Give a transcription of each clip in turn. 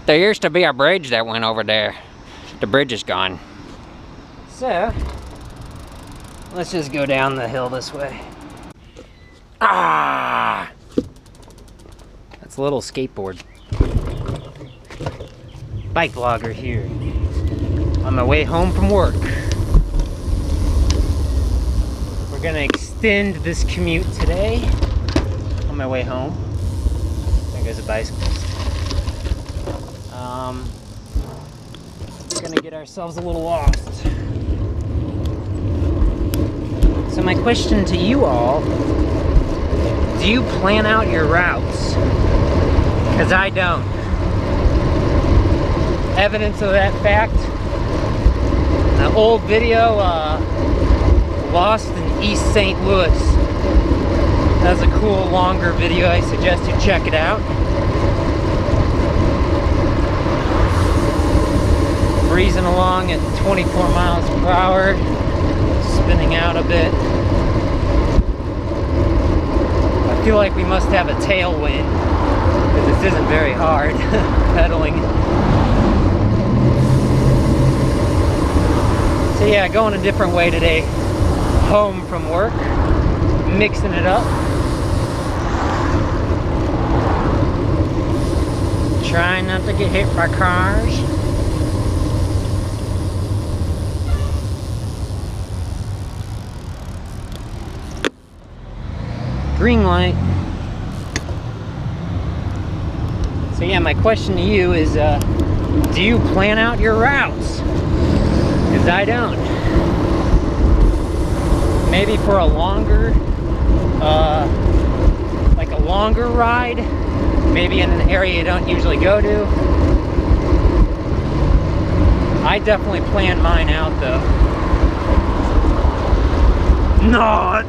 There used to be a bridge that went over there. The bridge is gone. So, let's just go down the hill this way. Ah! That's a little skateboard. BikeBlogger here. On my way home from work. We're gonna extend this commute today. On my way home. There goes a bicyclist. We're gonna get ourselves a little lost. So my question to you all, do you plan out your routes? Because I don't. Evidence of that fact, an old video, Lost in East St. Louis. That's a cool, longer video. I suggest you check it out. Breezing along at 24 miles per hour, spinning out a bit. I feel like we must have a tailwind, because this isn't very hard pedaling. So yeah, going a different way today, home from work, mixing it up. Trying not to get hit by cars. Green light. So yeah, my question to you is, do you plan out your routes? Because I don't. Maybe for a longer, like a longer ride, maybe in an area you don't usually go to. I definitely plan mine out though. Not.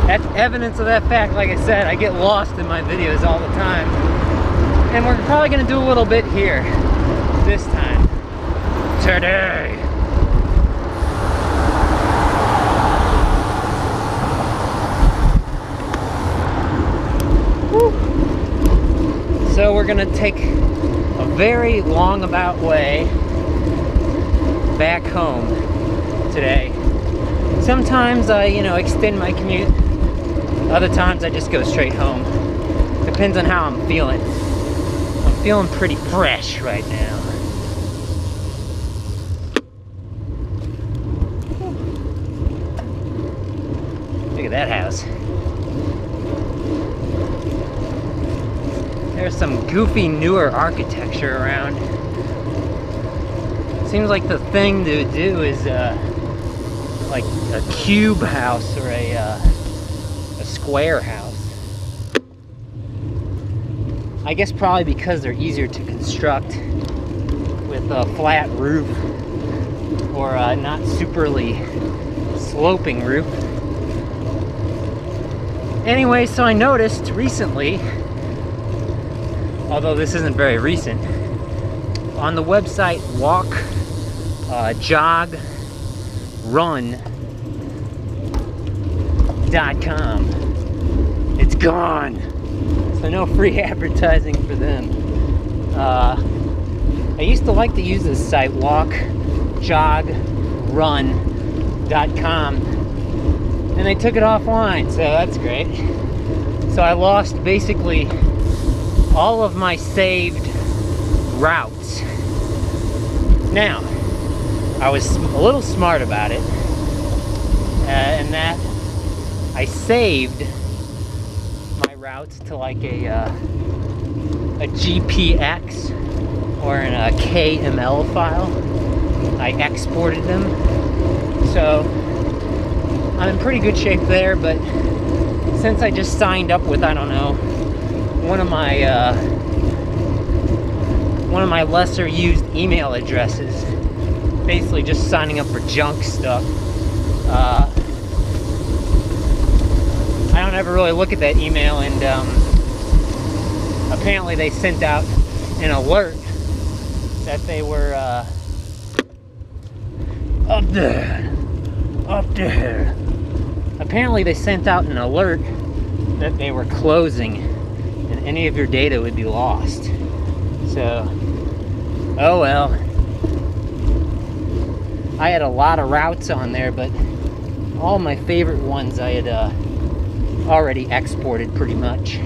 That's evidence of that fact. Like I said, I get lost in my videos all the time. And we're probably gonna do a little bit here this time. Today. Woo. So we're gonna take a very long about way back home today. Sometimes I, extend my commute. Other times I just go straight home. Depends on how I'm feeling. I'm feeling pretty fresh right now. Look at that house. There's some goofy newer architecture around. Seems like the thing to do is like a cube house or a square house. I guess probably because they're easier to construct with a flat roof or not superly sloping roof. Anyway, so I noticed recently, although this isn't very recent, on the website walkrun.com. It's gone. So no free advertising for them. I used to like to use this site, walkrun.com, and they took it offline, so that's great. So I lost basically all of my saved routes. Now, I was a little smart about it, in that I saved my routes to like a GPX or in a KML file. I exported them, so I'm in pretty good shape there. But since I just signed up with, I don't know, one of my lesser used email addresses, basically just signing up for junk stuff. I don't ever really look at that email, and apparently they sent out an alert that they were up there. Apparently they sent out an alert that they were closing any of your data would be lost. So, oh well. I had a lot of routes on there, but all my favorite ones I had already exported pretty much.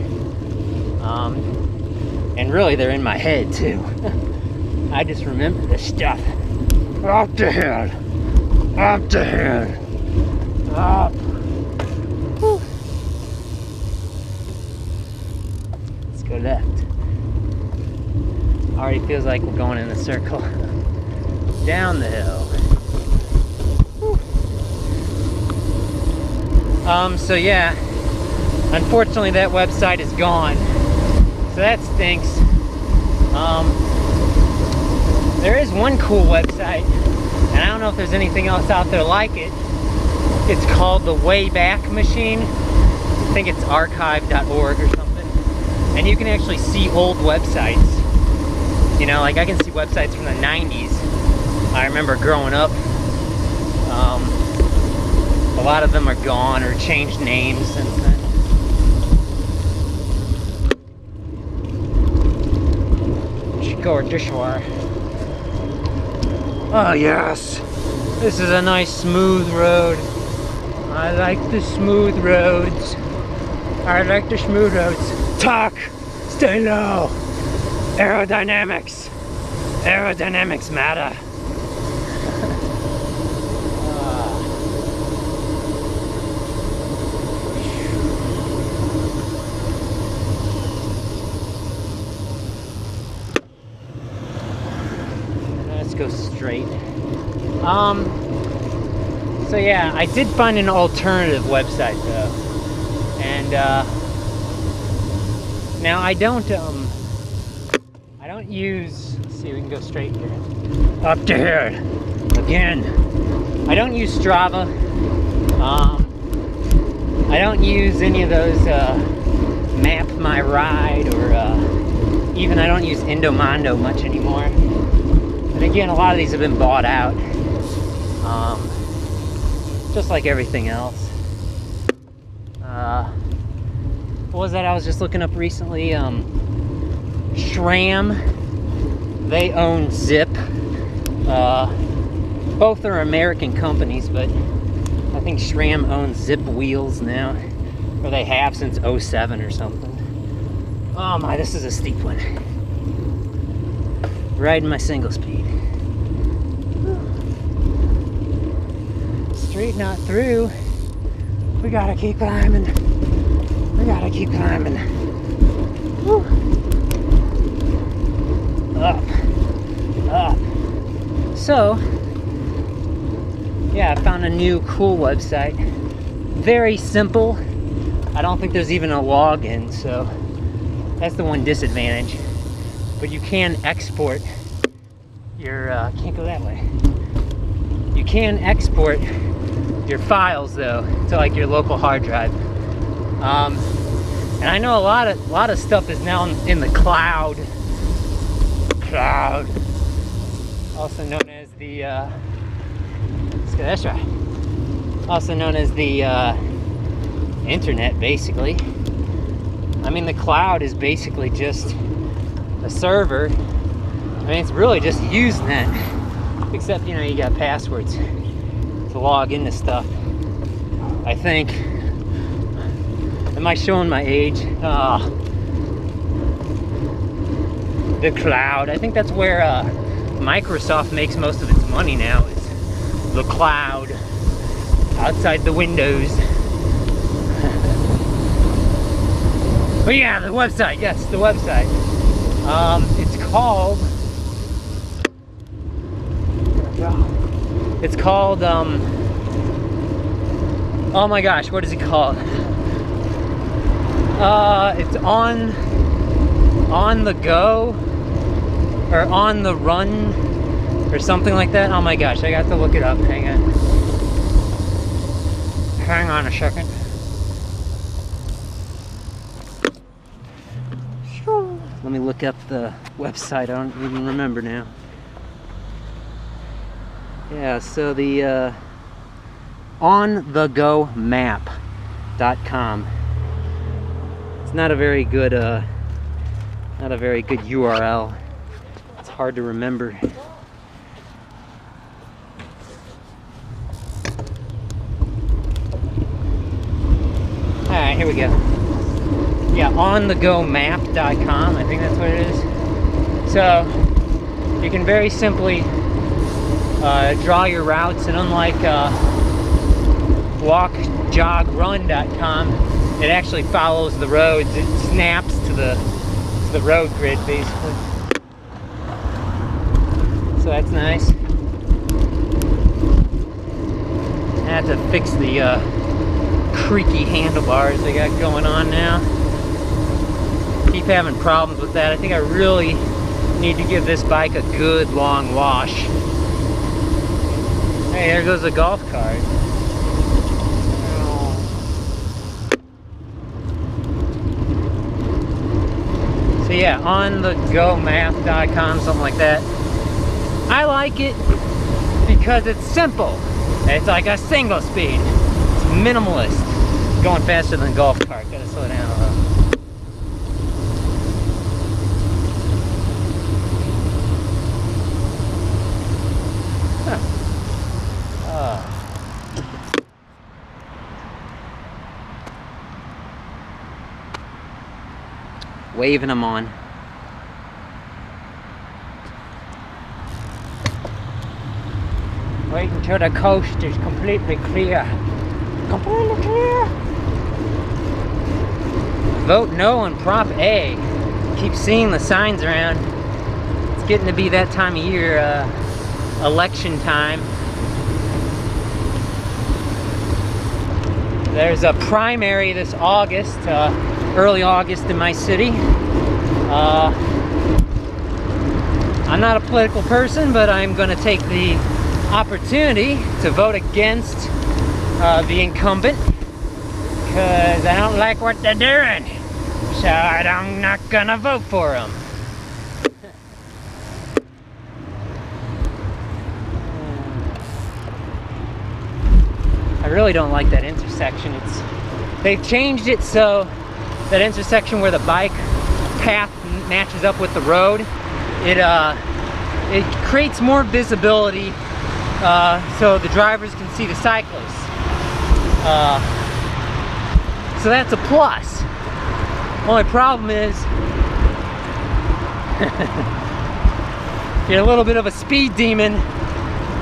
And really they're in my head too. I just remember this stuff. Up the hill. Up the hill. Up. Whew. Let's go left. Already feels like we're going in a circle. Down the hill. So yeah, unfortunately that website is gone, so that stinks. There is one cool website, and I don't know if there's anything else out there like it. It's called the Wayback Machine. I think it's archive.org or something, and you can actually see old websites. You know, like I can see websites from the 90s. I remember growing up. A lot of them are gone or changed names since then. Should go this way. Oh yes, this is a nice smooth road. I like the smooth roads. I like the smooth roads. Talk, stay low. Aerodynamics. Aerodynamics matter. Go straight. So yeah, I did find an alternative website though, and now I don't use. Let's see, we can go straight here. Up to here again. I don't use Strava. I don't use any of those MapMyRide or even I don't use Endomondo much anymore. And again, a lot of these have been bought out, just like everything else. What was that I was just looking up recently? SRAM, they own Zip. Both are American companies, but I think SRAM owns Zip Wheels now, or they have since '07 or something. Oh my, this is a steep one. Riding my single speed. Straight not through. We gotta keep climbing. We gotta keep climbing. Woo. Up. Up. So, yeah, I found a new cool website. Very simple. I don't think there's even a login, so that's the one disadvantage. But you can export your, can't go that way. You can export your files though to like your local hard drive. And I know a lot of stuff is now in the cloud. Cloud. Also known as the, let's go this way. Also known as the internet, basically. I mean, the cloud is basically just a server. I mean, it's really just Usenet, except, you know, you got passwords to log into stuff. I think. Am I showing my age? The cloud. I think that's where Microsoft makes most of its money now, is the cloud outside the windows. But yeah, the website. Yes, the website. It's called. It's called. Oh my gosh, what is it called? It's on the go, or on the run, or something like that. Oh my gosh, I got to look it up. Hang on a second. Let me look up the website. I don't even remember now. Yeah, so the OnTheGoMap.com. It's not a very good Not a very good URL. It's hard to remember. Alright, here we go. Yeah, OnTheGoMap.com, I think that's what it is. So, you can very simply draw your routes, and unlike WalkJogRun.com, it actually follows the roads. It snaps to the road grid, basically. So that's nice. I have to fix the creaky handlebars they got going on now. Keep having problems with that. I think I really need to give this bike a good long wash. Hey, there goes the golf cart. So yeah, OnTheGoMap.com, something like that. I like it because it's simple. It's like a single speed. It's minimalist. Going faster than a golf cart. Gotta slow down a little. Waving them on. Wait until the coast is completely clear. Completely clear! Vote no on Prop A. Keep seeing the signs around. It's getting to be that time of year, election time. There's a primary this August, early August in my city. I'm not a political person, but I'm going to take the opportunity to vote against the incumbent because I don't like what they're doing. So I'm not going to vote for them. I really don't like that intersection. They've changed it so that intersection where the bike path matches up with the road, it creates more visibility so the drivers can see the cyclists. So that's a plus. Only problem is if you're a little bit of a speed demon,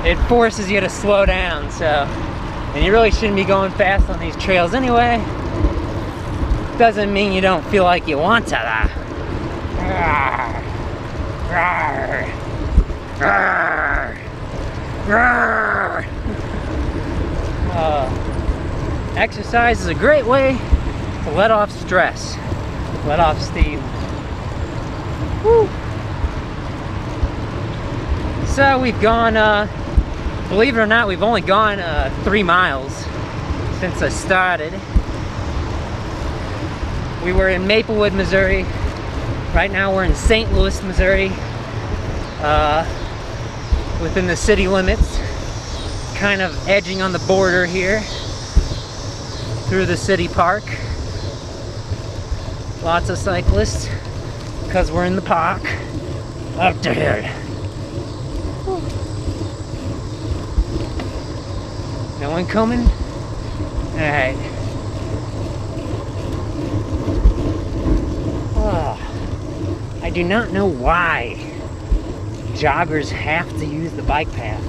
it forces you to slow down. And you really shouldn't be going fast on these trails anyway. Doesn't mean you don't feel like you want to. Exercise is a great way to let off stress, let off steam. Woo. So we've gone, believe it or not, we've only gone 3 miles since I started. We were in Maplewood, Missouri. Right now we're in St. Louis, Missouri. Within the city limits. Kind of edging on the border here. Through the city park. Lots of cyclists. Because we're in the park. Up to here. No one coming? Alright. I do not know why joggers have to use the bike path.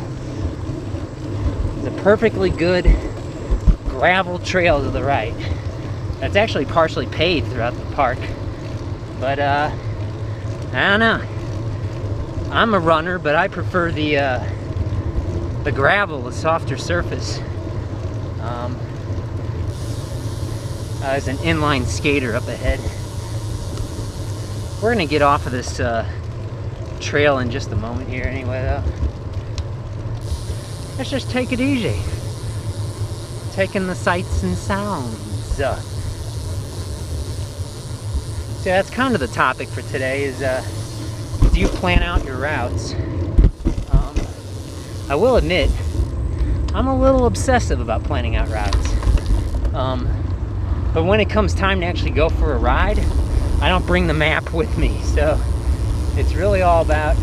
It's a perfectly good gravel trail to the right. That's actually partially paved throughout the park. But I don't know. I'm a runner, but I prefer the gravel, the softer surface. There's an inline skater up ahead. We're gonna get off of this trail in just a moment here anyway though. Let's just take it easy. Taking the sights and sounds. So that's kind of the topic for today is do you plan out your routes? I will admit, I'm a little obsessive about planning out routes. But when it comes time to actually go for a ride, I don't bring the map with me, so it's really all about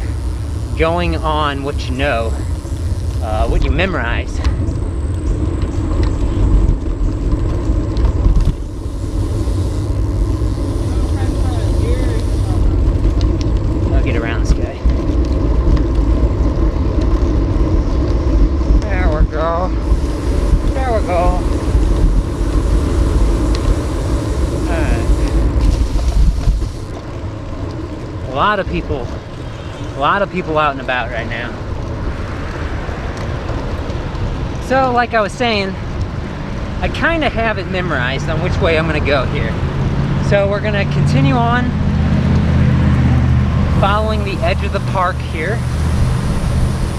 going on what you know, what you memorize. I'll get around this guy. There we go. There we go. A lot of people out and about right now. So, like I was saying, I kind of have it memorized on which way I'm going to go here. So we're going to continue on following the edge of the park here,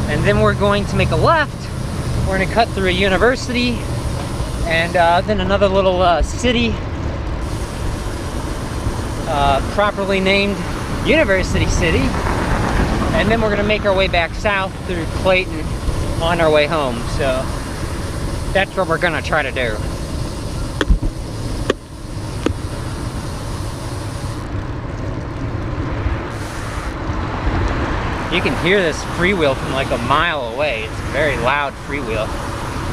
and then we're going to make a left. We're going to cut through a university, and then another little city, properly named University City, and then we're going to make our way back south through Clayton on our way home. So that's what we're going to try to do. You can hear this freewheel from like a mile away. It's a very loud freewheel.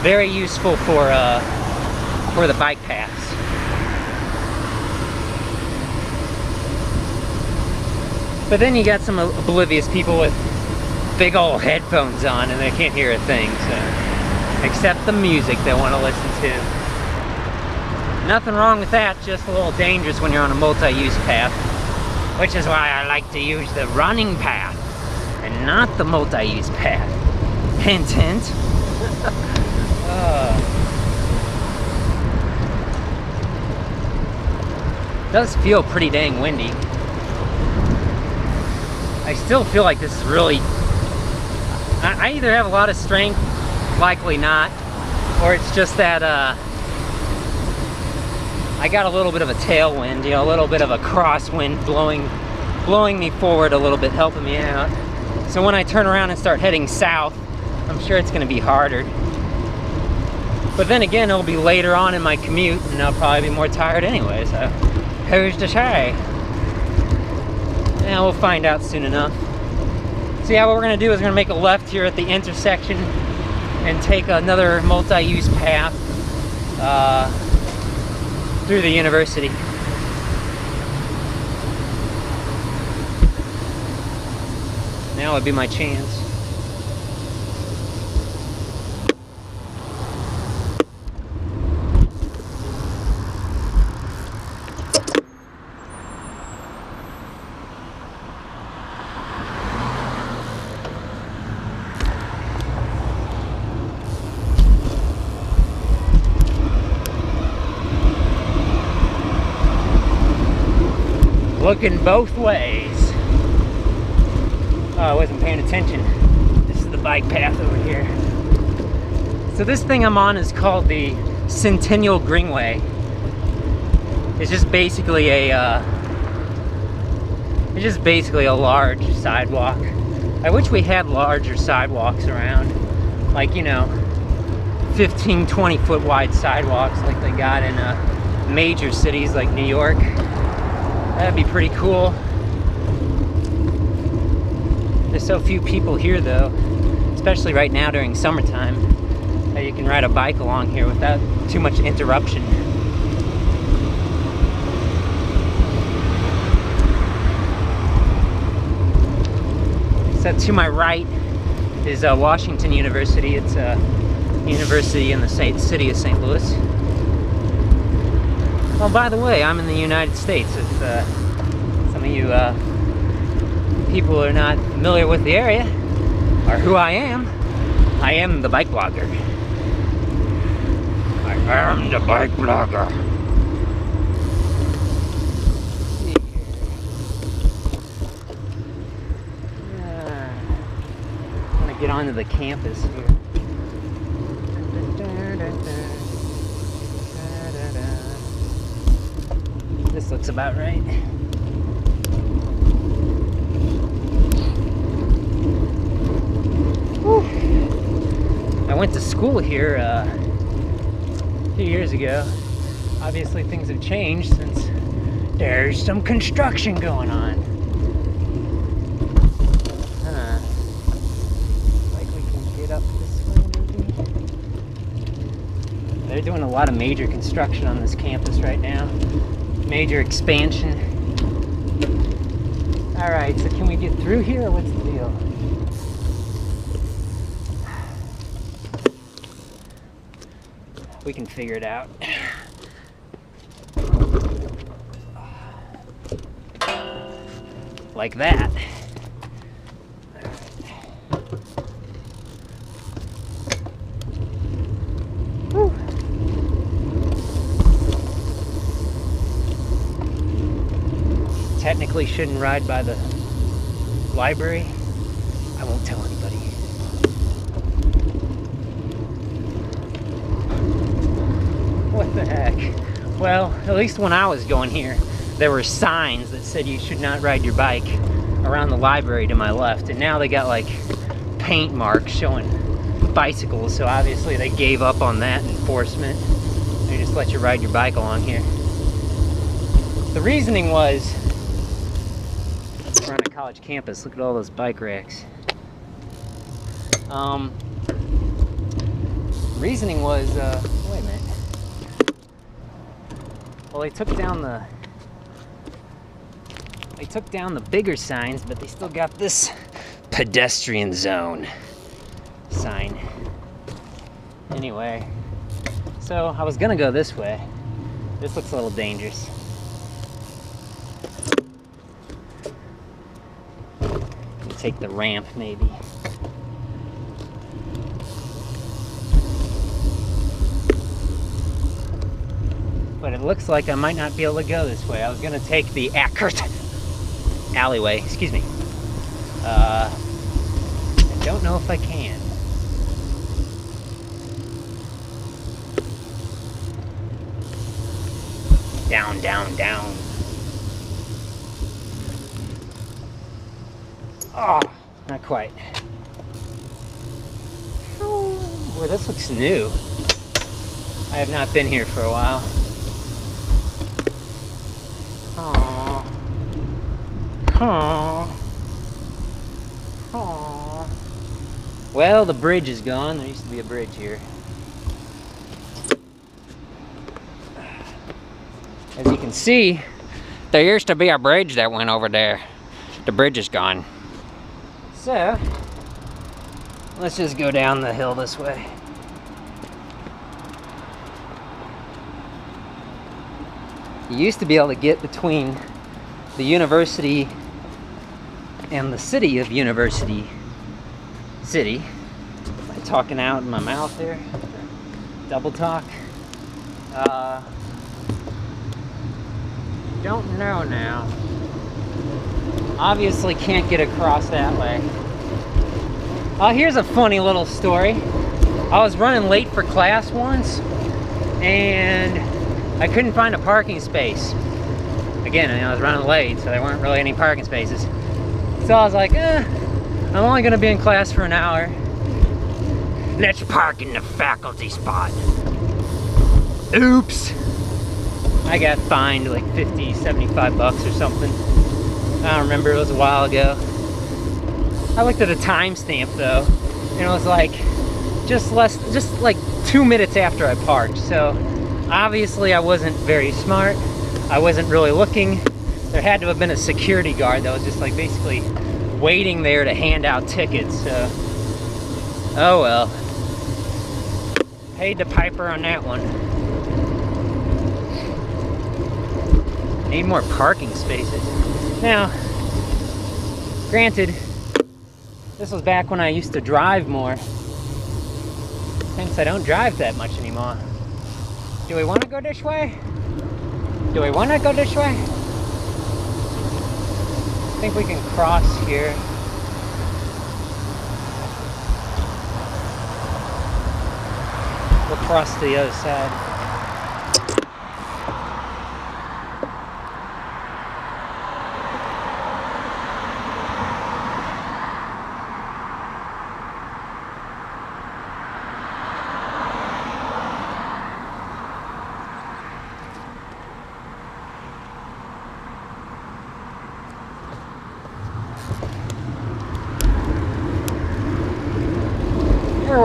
Very useful for the bike paths. But then you got some oblivious people with big old headphones on and they can't hear a thing, so except the music they want to listen to. Nothing wrong with that, just a little dangerous when you're on a multi-use path, which is why I like to use the running path and not the multi-use path. Hint, hint. It does feel pretty dang windy. I still feel like this is really, I either have a lot of strength, likely not, or it's just that I got a little bit of a tailwind, you know, a little bit of a crosswind blowing me forward a little bit, helping me out. So when I turn around and start heading south, I'm sure it's going to be harder. But then again, it'll be later on in my commute, and I'll probably be more tired anyway, so who's to say? Yeah, we'll find out soon enough. So yeah, what we're going to do is we're going to make a left here at the intersection and take another multi-use path through the university. Now would be my chance. Looking both ways. Oh, I wasn't paying attention. This is the bike path over here. So this thing I'm on is called the Centennial Greenway. It's just basically a large sidewalk. I wish we had larger sidewalks around, like, you know, 15, 20 foot wide sidewalks like they got in major cities like New York. That'd be pretty cool. There's so few people here though, especially right now during summertime, that you can ride a bike along here without too much interruption. So to my right is Washington University. It's a university in the city of St. Louis. Oh, by the way, I'm in the United States. If some of you people who are not familiar with the area, or who I am the BikeBlogger. I am the BikeBlogger. I'm gonna get onto the campus here. This looks about right. Whew. I went to school here a few years ago. Obviously things have changed since There's some construction going on. Like we can get up this way maybe? They're doing a lot of major construction on this campus right now. Major expansion. Alright, so can we get through here or what's the deal? We can figure it out. Like that. Whew. Technically shouldn't ride by the library. I won't tell anybody. What the heck? Well, at least when I was going here, there were signs that said you should not ride your bike around the library to my left, and now they got like paint marks showing bicycles, so obviously they gave up on that enforcement. They just let you ride your bike along here. The reasoning was, we're on a college campus, look at all those bike racks. Reasoning was, wait a minute. Well, they took down the bigger signs, but they still got this pedestrian zone sign. Anyway, so I was gonna go this way. This looks a little dangerous. Take the ramp maybe. But it looks like I might not be able to go this way. I was gonna take the Ackert alleyway, excuse me. I don't know if I can. Down, down, down. Oh, not quite. Oh, boy, this looks new. I have not been here for a while. Oh. Oh. Oh. Well, the bridge is gone. There used to be a bridge here. As you can see, there used to be a bridge that went over there. The bridge is gone. So, let's just go down the hill this way. You used to be able to get between the university and the city of University City. Am I talking out in my mouth there? Double talk. Don't know now. Obviously can't get across that way. Oh, here's a funny little story. I was running late for class once, and I couldn't find a parking space. Again, I was running late, so there weren't really any parking spaces. So I was like, I'm only gonna be in class for an hour. Let's park in the faculty spot. Oops. I got fined like 50, 75 bucks or something. I don't remember, it was a while ago. I looked at a timestamp though, and it was like just like 2 minutes after I parked. So obviously I wasn't very smart. I wasn't really looking. There had to have been a security guard that was just like basically waiting there to hand out tickets. So, oh well. Paid the piper on that one. Need more parking spaces. Now, granted, this was back when I used to drive more. Since I don't drive that much anymore. Do we want to go this way? Do we want to go this way? I think we can cross here. We'll cross to the other side.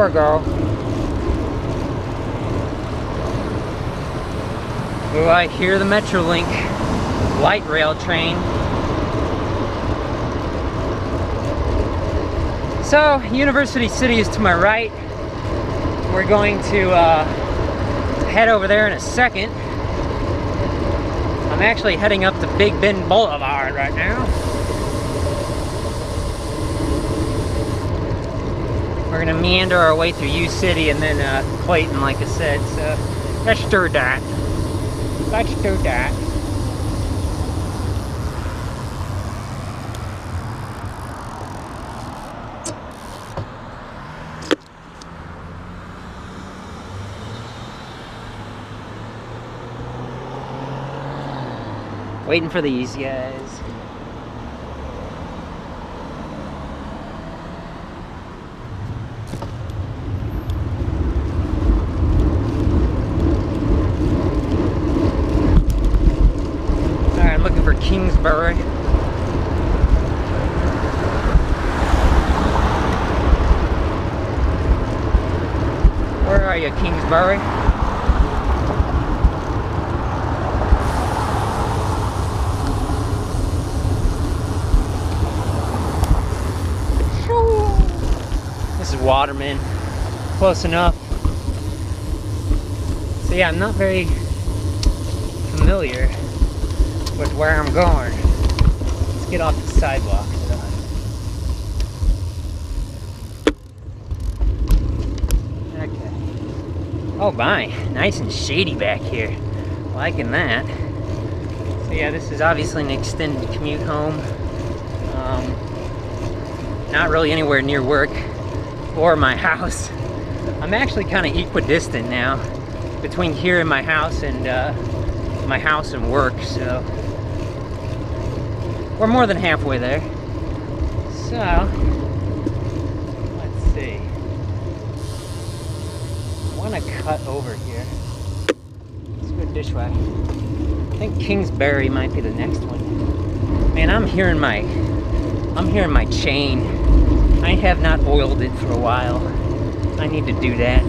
we go. Oh, I hear the Metrolink light rail train. So, University City is to my right. We're going to head over there in a second. I'm actually heading up to Big Bend Boulevard right now. We're gonna meander our way through U City and then Clayton, like I said. So let's do that. Let's do that. Waiting for these guys. Alright, I'm looking for Kingsbury. Where are you, Kingsbury? Waterman, close enough. So yeah, I'm not very familiar with where I'm going. Let's get off the sidewalk. Okay. Oh my, nice and shady back here. Liking that. So yeah, this is obviously an extended commute home. Not really anywhere near work or my house. I'm actually kind of equidistant now between here and my house and work, so we're more than halfway there. So let's see. I want to cut over here. Let's go this way. I think Kingsbury might be the next one. Man, I'm hearing my chain. I have not oiled it for a while. I need to do that.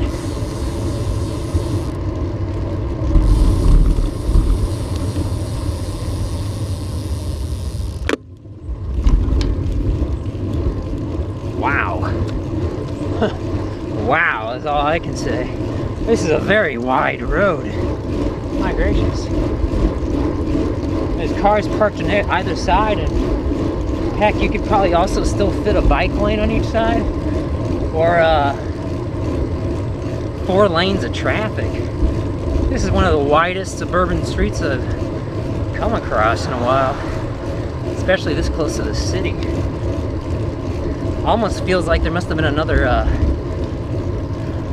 Wow. Wow, that's all I can say. This is a very wide road. My gracious. There's cars parked on either side, and heck, you could probably also still fit a bike lane on each side, or 4 lanes of traffic. This is one of the widest suburban streets I've come across in a while, especially this close to the city. Almost feels like there must have been another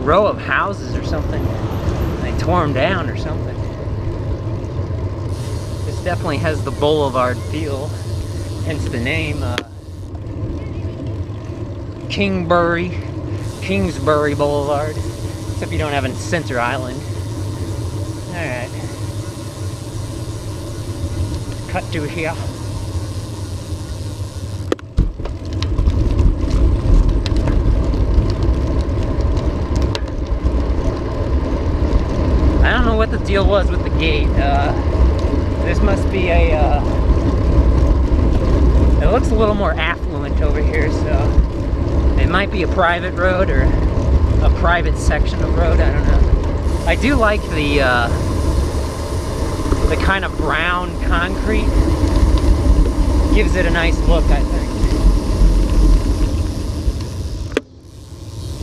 row of houses or something. They tore them down or something. This definitely has the boulevard feel. Hence the name, Kingsbury Boulevard. Except you don't have in Center Island. Alright. Cut through here. I don't know what the deal was with the gate. This must be a, it looks a little more affluent over here, so it might be a private road or a private section of road, I don't know. I do like the kind of brown concrete. Gives it a nice look, I think.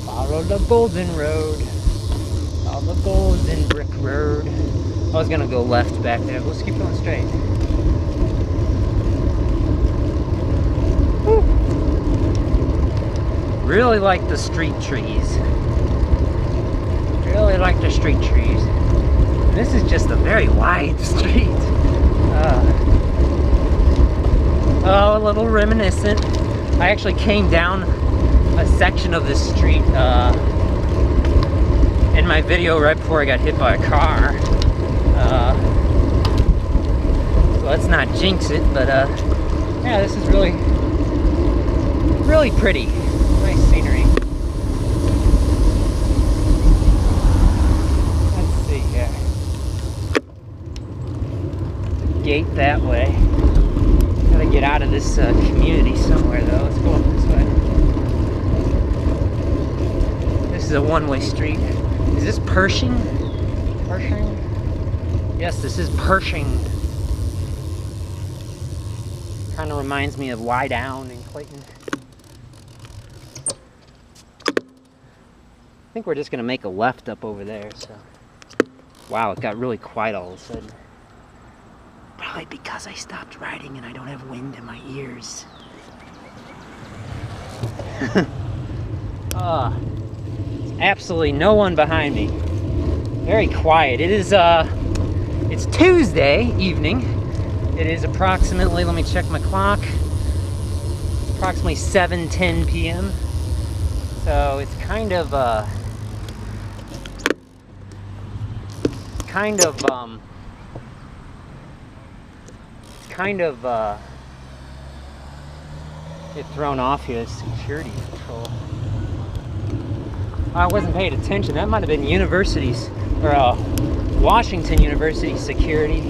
Follow the golden road. Follow the golden brick road. I was gonna go left back there. Let's keep going straight. Woo. Really like the street trees. Really like the street trees. This is just a very wide street. Oh, a little reminiscent. I actually came down a section of this street in my video right before I got hit by a car. So let's not jinx it, but yeah, this is really pretty. Nice scenery. gate that way. Gotta get out of this community somewhere though. Let's go up this way. This is a one-way street. Is this Pershing? Pershing? Yes, this is Pershing. Kind of reminds me of Y Down in Clayton. I think we're just gonna make a left up over there, so. Wow, it got really quiet all of a sudden. Probably because I stopped riding and I don't have wind in my ears. There's absolutely no one behind me. Very quiet. It is, it's Tuesday evening. It is approximately, let me check my clock, approximately 7:10 p.m. So it's kind of get thrown off here. Security patrol. I wasn't paying attention. That might have been universities or Washington University security.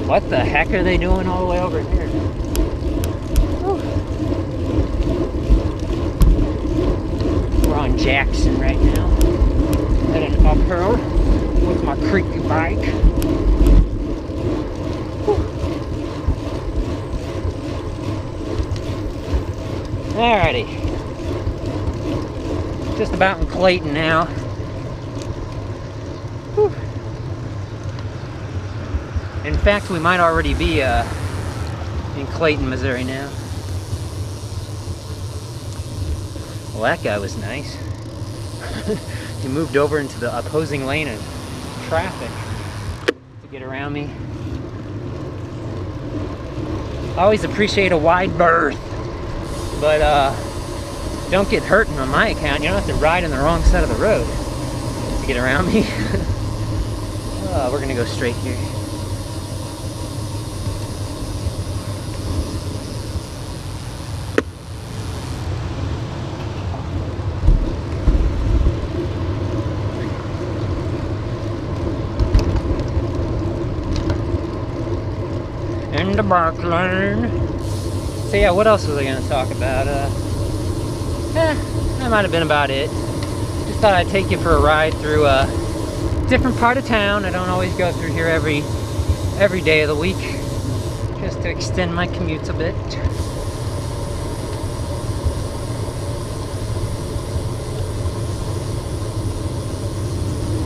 What the heck are they doing all the way over here? Whew. We're on Jackson right now. Heading uphill with my creaky bike. Whew. Alrighty. Just about in Clayton now. Whew. In fact, we might already be in Clayton, Missouri now. Well, that guy was nice. He moved over into the opposing lane of traffic to get around me. I always appreciate a wide berth, but don't get hurt on my account. You don't have to ride on the wrong side of the road to get around me. We're gonna go straight here. In the bike lane. So yeah, what else was I gonna talk about? That might have been about it. Just thought I'd take you for a ride through a different part of town. I don't always go through here every day of the week, just to extend my commutes a bit.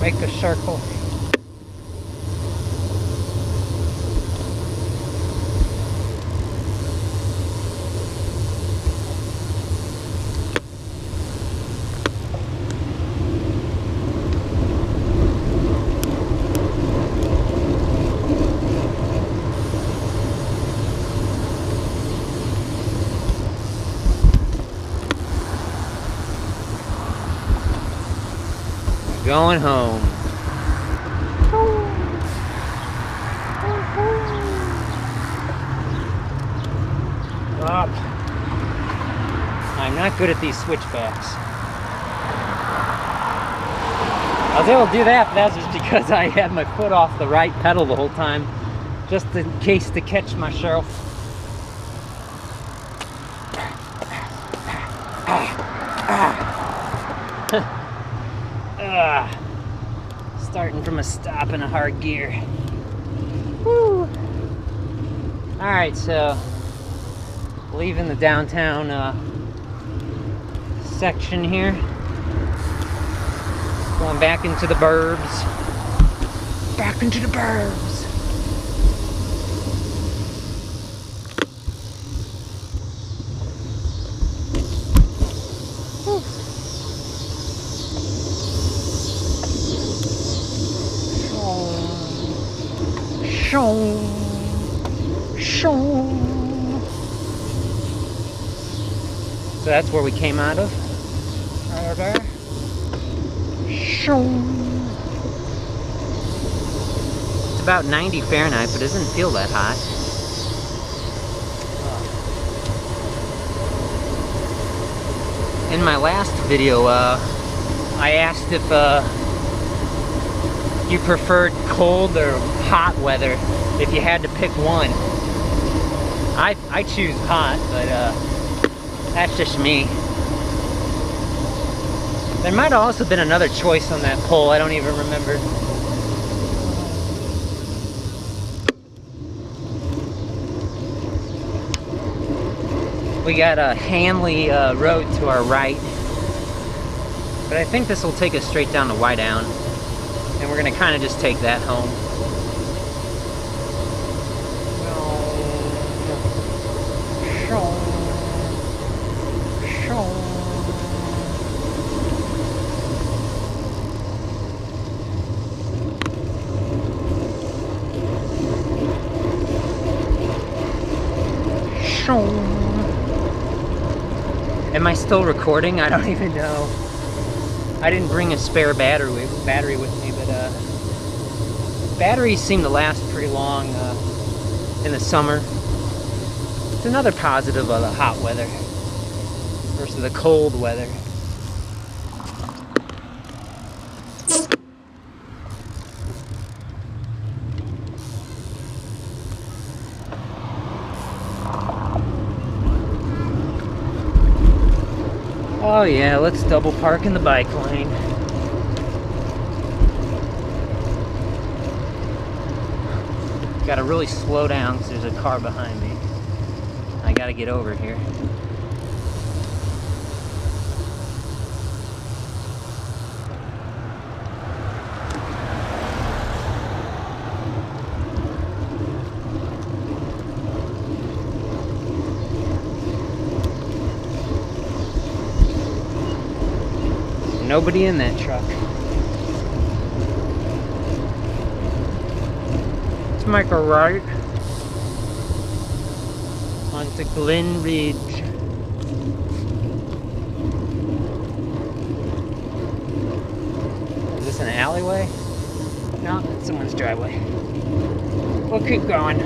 Make a circle. Going home. Up. I'm not good at these switchbacks. I was able to do that, but that's just because I had my foot off the right pedal the whole time, just in case to catch myself. Starting from a stop in a hard gear. Woo! Alright, so leaving the downtown section here. Going back into the burbs. Back into the burbs. So that's where we came out of. Right over there. It's about 90 Fahrenheit, but it doesn't feel that hot. In my last video, I asked if you preferred cold or hot weather. if you had to pick one. I choose hot, but that's just me. There might have also been another choice on that poll, I don't even remember. We got a Hanley road to our right, but I think this will take us straight down to Wydown, and we're gonna kind of just take that home. Am I still recording? I don't even know. I didn't bring a spare battery with me, but batteries seem to last pretty long in the summer. It's another positive of the hot weather versus the cold weather. Oh yeah, let's double park in the bike lane. Gotta really slow down because there's a car behind me. I gotta get over here. Nobody in that truck. Let's make a right onto Glen Ridge. Is this an alleyway? No, it's someone's driveway. We'll keep going.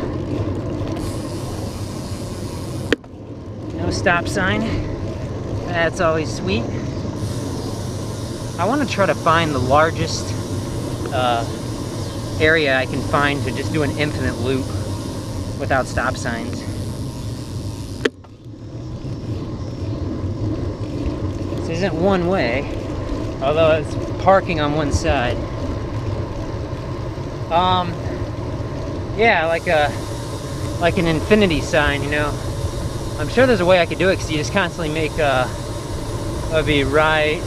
No stop sign. That's always sweet. I want to try to find the largest area I can find to just do an infinite loop without stop signs. This isn't one way, although it's parking on one side. Yeah, like an infinity sign, you know. I'm sure there's a way I could do it because you just constantly make it'd be right.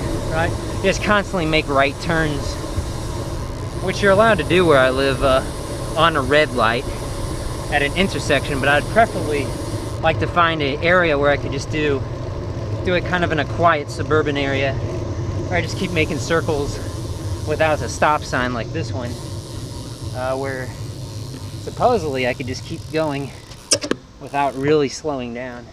You just constantly make right turns, which you're allowed to do where I live on a red light at an intersection, but I'd preferably like to find an area where I could just do it kind of in a quiet suburban area, where I just keep making circles without a stop sign like this one, where supposedly I could just keep going without really slowing down.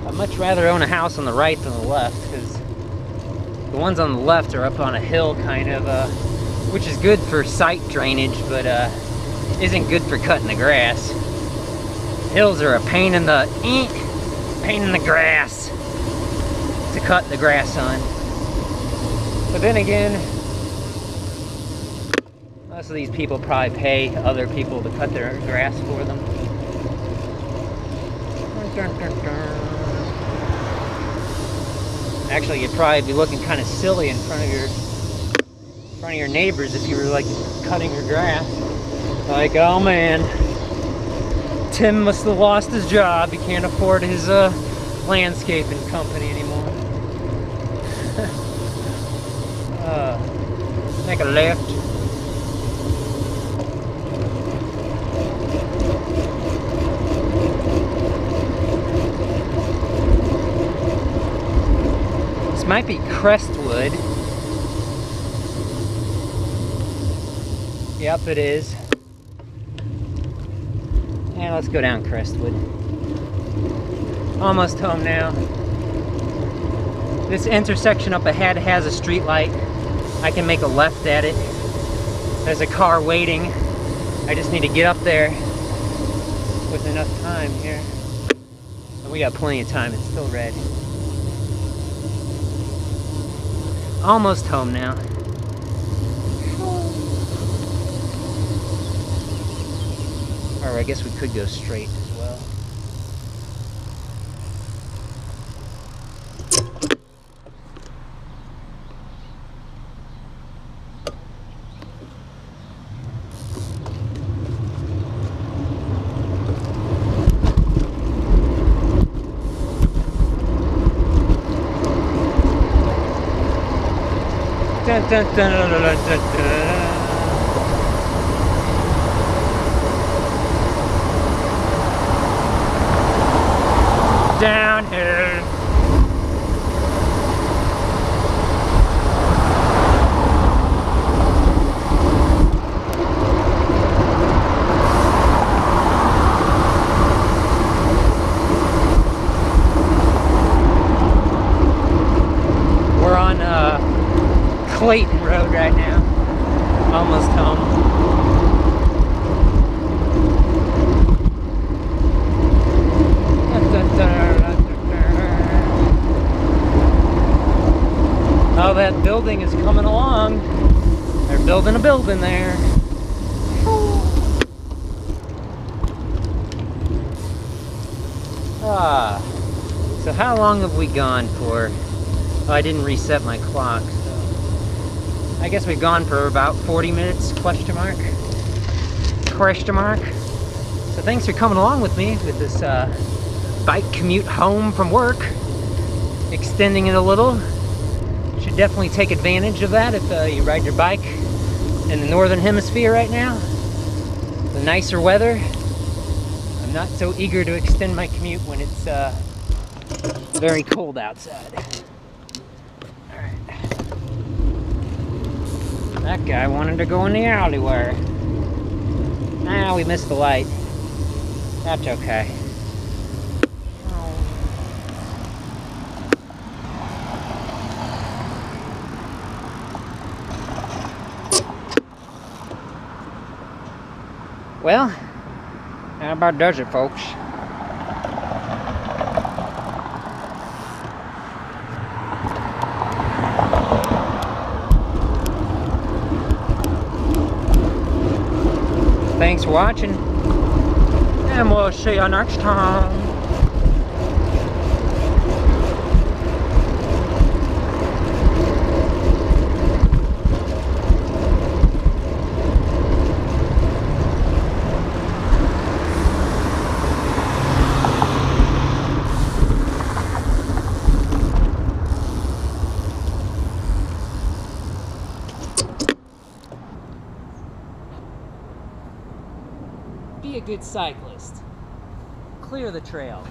I'd much rather own a house on the right than the left, because the ones on the left are up on a hill kind of, which is good for site drainage, but isn't good for cutting the grass. Hills are a pain in the grass to cut the grass on. But then again, most of these people probably pay other people to cut their grass for them. Actually, you'd probably be looking kind of silly in front of your neighbors if you were like cutting your grass. Like, oh man, Tim must have lost his job. He can't afford his landscaping company anymore. Make a left. This might be Crestwood. Yep, it is. And let's go down Crestwood. Almost home now. This intersection up ahead has a street light. I can make a left at it. There's a car waiting. I just need to get up there with enough time here. And we got plenty of time, it's still red. Almost home now. Or I guess we could go straight as well. Dun, dun, dun, dun, dun, dun, dun. Downhill. We're on Clayton Road right now. Almost home. Oh, that building is coming along. They're building a building there. So how long have we gone for? Oh, I didn't reset my clock, so I guess we've gone for about 40 minutes, question mark. Question mark. So thanks for coming along with me with this bike commute home from work. Extending it a little. Should definitely take advantage of that if you ride your bike in the northern hemisphere right now. The nicer weather. I'm not so eager to extend my commute when it's very cold outside. Alright. That guy wanted to go in the alleyway. Ah, we missed the light. That's okay. Well, that about does it, folks. Thanks for watching, and we'll see you next time. Be a good cyclist. Clear the trail.